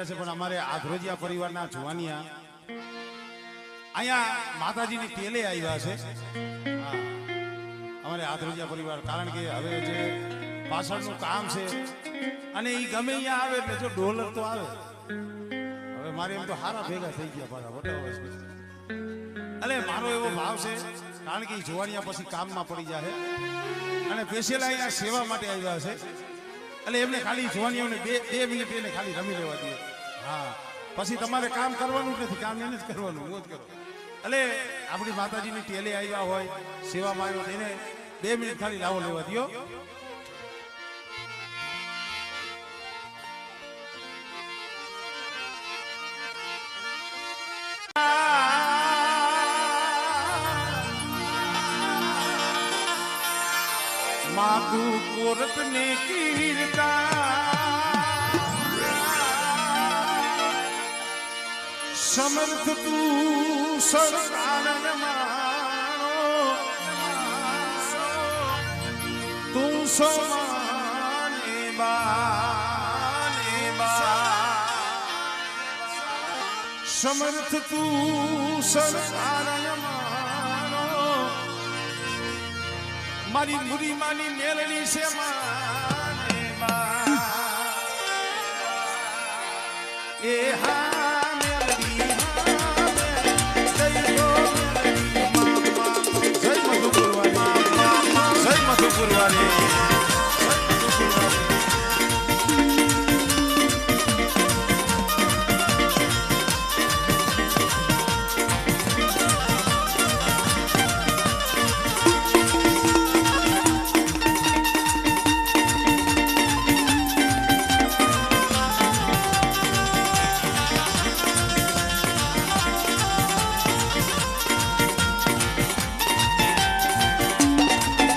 ગયા છે, પણ અમારે આધ્રોજિયા પરિવારના જુવાનિયા અહીંયા માતાજીની ટેલે આવ્યા છે. અમારે આધ્રોજિયા પરિવાર, કારણ કે હવે જે પાછળનું કામ છે અને એ ગમે અહીંયા આવે એટલે જો ડોલર તો આવે. હવે મારે એમ તો હારા ભેગા થઈ ગયા પાછા વટાવા છે. એટલે મારો એવો ભાવ છે, કારણ કે જુવાનિયા પછી કામમાં પડી જાય અને પેશેલા અહીંયા સેવા માટે આવ્યા છે. એટલે એમને ખાલી જુવાનિયાઓને બે મિનિટ એને ખાલી રમી લેવા દે. હા, પછી તમારે કામ કરવાનું જ નથી, કામ એને જ કરવાનું, મોજ કરો. એટલે આપણી માતાજીની ટેલે આવ્યા હોય, સેવામાં આવ્યો, એને 2 મિનિટ ખાલી લાવો લેવા દો. માતુ કોરટ ને કીર્તા સમર્થ તું સરકાર મારો તું સોમાને બા સમર્થ તું સરકાર મારી મુરી માની મેલડી છે માને એ હા